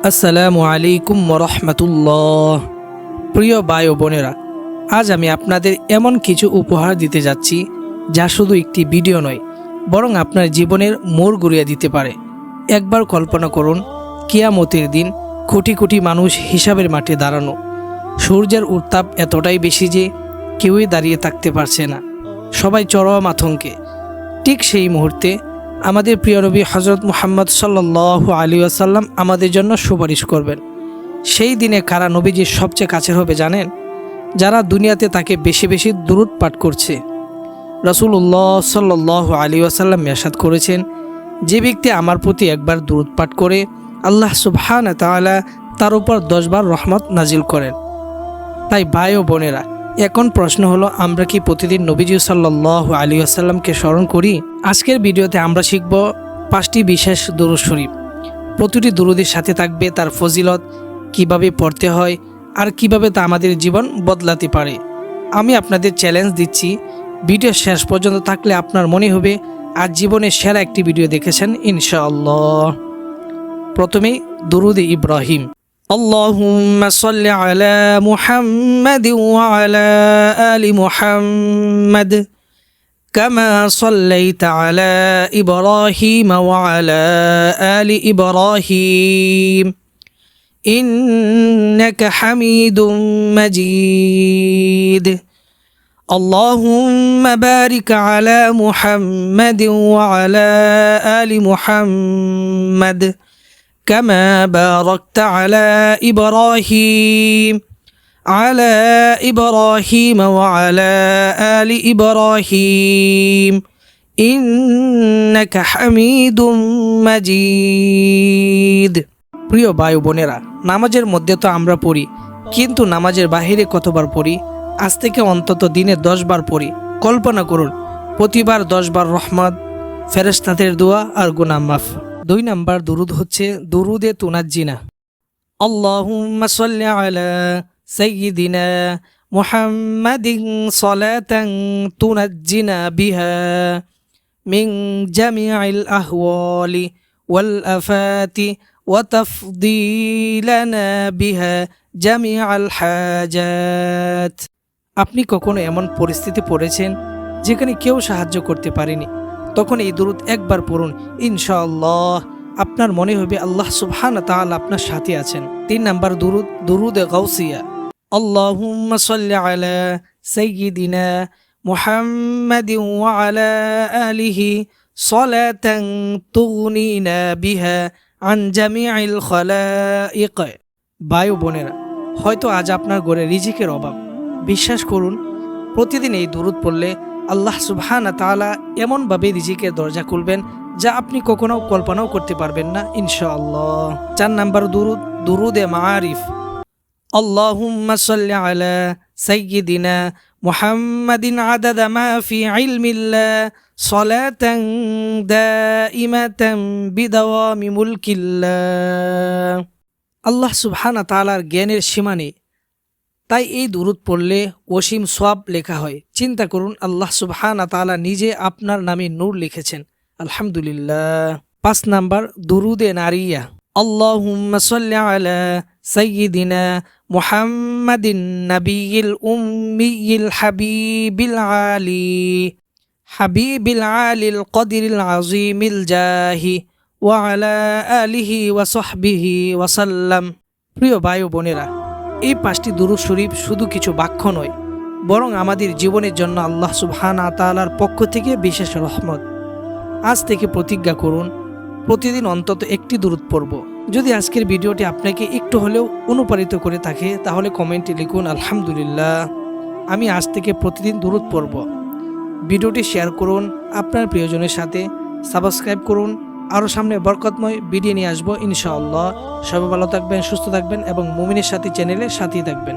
আসসালামু আলাইকুম রহমতুল্লাহ। প্রিয় ভাই ও বোনেরা, আজ আমি আপনাদের এমন কিছু উপহার দিতে যাচ্ছি যা শুধু একটি ভিডিও নয়, বরং আপনার জীবনের মোড় ঘুরিয়ে দিতে পারে। একবার কল্পনা করুন, কিয়ামতের দিন কোটি কোটি মানুষ হিসাবের মাঠে দাঁড়ানো। সূর্যের উত্তাপ এতটাই বেশি যে কেউই দাঁড়িয়ে থাকতে পারছে না, সবাই চরম আতঙ্কে। ঠিক সেই মুহূর্তে আমাদের প্রিয় নবী হযরত মুহাম্মদ সাল্লাল্লাহু আলাইহি ওয়াসাল্লাম আমাদের জন্য সুপারিশ করবেন। সেই দিনে কারা নবীজির সবচেয়ে কাছের হবে জানেন? যারা দুনিয়াতে তাকে বেশি বেশি দুরূদ পাঠ করছে। রাসূলুল্লাহ সাল্লাল্লাহু আলাইহি ওয়াসাল্লাম ইরশাদ করেছেন, যে ব্যক্তি আমার প্রতি একবার দুরূদ পাঠ করে, আল্লাহ সুবহানাহু ওয়া তাআলা তার উপর 10 বার রহমত নাজিল করেন। তাই ভাই ও বোনেরা, এখন প্রশ্ন হলো, আমরা কি প্রতিদিন নবীজি সাল্লাল্লাহু আলাইহি ওয়াসাল্লামকে স্মরণ করি? আজকের ভিডিওতে আমরা শিখব 5টি বিশেষ দুরূদ শরীফ। প্রতিটি দুরূদের সাথে থাকবে তার ফজিলত, কিভাবে পড়তে হয় আর কিভাবে তা আমাদের জীবন বদলাতে পারে। আমি আপনাদের চ্যালেঞ্জ দিচ্ছি, ভিডিও শেষ পর্যন্ত থাকলে আপনার মনে হবে আজ জীবনের সেরা একটি ভিডিও দেখেছেন ইনশাআল্লাহ। প্রথমেই দুরূদ ইব্রাহিম। اللهم صل على محمد وعلى آل محمد كما صليت على إبراهيم وعلى آل إبراهيم إنك حميد مجيد اللهم بارك على محمد وعلى آل محمد كما باركت على إبراهيم وعلى آل إبراهيم إنك حميد مجيد। প্রিয় ভাই বোনেরা, নামাজের মধ্যে তো আমরা পড়ি, কিন্তু নামাজের বাহিরে কতবার পড়ি? আজ থেকে অন্তত দিনে 10 বার পড়ি। কল্পনা করুন, প্রতিবার 10 বার রহমত, ফেরেশতাদের দোয়া আর গুনাহ মাফ। 2 নাম্বার দুরূদ হচ্ছে দুরূদে তুনাজ্জিনা। আল্লাহুম্মা সাল্লি আলা সাইয়্যিদিনা মুহাম্মাদিন সালাতান তুনাজ্জিনা বিহা মিন জামিইল আহওয়ালি ওয়াল আফাতি ওয়া তাফদীলানা বিহা জামিআল হাজাত। আপনি কখনো এমন পরিস্থিতি পড়েছেন যেখানে কেউ সাহায্য করতে পারেনি? তখন এই দুরূদ একবার পড়ুন, ইনশাআল্লাহ আপনার মনে হবে আল্লাহ সুবহানাহু ওয়া তাআলা আপনার সাথে আছেন। 3 নাম্বার দুরূদ দুরূদে গাউসিয়া। আল্লাহুম্মা সাল্লি আলা সাইয়্যিদিনা মুহাম্মাদিন ওয়া আলা আলিহি সালাতান তুগনিনা বিহা আন জামিইল খালাইক। ভাই ও বোনেরা, হয়তো আজ আপনার ঘরে রিজিকের অভাব। বিশ্বাস করুন, প্রতিদিন এই দুরূদ পড়লে আল্লাহ সুবহানাহু ওয়া তাআলা এমনভাবে রিজিকের দরজা খুলবেন যা আপনি কখনো কল্পনাও করতে পারবেন না ইনশাআল্লাহ। 4 নাম্বার দুরূদ দুরূদে মাআরিফ। আল্লাহুম্মা সাল্লি আলা সাইয়্যিদিনা মুহাম্মাদিন আদাদা মা ফি ইলমিল্লাহ সালাতান দাইমাতান বিদাওয়ামি মুলকিল্লাহ। আল্লাহ সুবহানাহু ওয়া তাআলার জ্ঞানের সীমা নেই, তাই এই দুরূদ পড়লে অসীম সওয়াব লেখা হয়। চিন্তা করুন, আল্লাহ সুবহানাহু ওয়া তাআলা নিজে আপনার নামে নূর লিখেছেন। আলহামদুলিল্লাহ। 5 নাম্বার দুরূদে নারিয়া। আল্লাহুম্মা সাল্লি আলা সাইয়্যিদিনা মুহাম্মাদিন নাবিয়্যিল উম্মিয়্যিল হাবিবিল আলিল কদরিল আযীমিল জাহি ওয়া আলা আলিহি ওয়া সাহবিহি ওয়া সাল্লাম। প্রিয় ভাই ও বোনেরা, এই 5টি দুরূদ শরীফ শুধু কিছু বাক্য নয়, বরং আমাদের জীবনের জন্য আল্লাহ সুবহানাহু ওয়া তাআলার পক্ষ থেকে বিশেষ রহমত। আজ থেকে প্রতিজ্ঞা করুন, প্রতিদিন অন্তত একটি দুরূদ পড়ব। যদি আজকের ভিডিওটি আপনাকে একটু হলেও অনুপ্রাণিত করে থাকে, তাহলে কমেন্টে লিখুন আলহামদুলিল্লাহ, আমি আজ থেকে প্রতিদিন দুরূদ পড়ব। ভিডিওটি শেয়ার করুন আপনার প্রিয়জনের সাথে, সাবস্ক্রাইব করুন। আরও সামনে বরকতময় ভিডিও নিয়ে আসবো ইনশাআল্লাহ। সবাই ভালো থাকবেন, সুস্থ থাকবেন এবং মুমিনের সাথী চ্যানেলের সাথেই থাকবেন।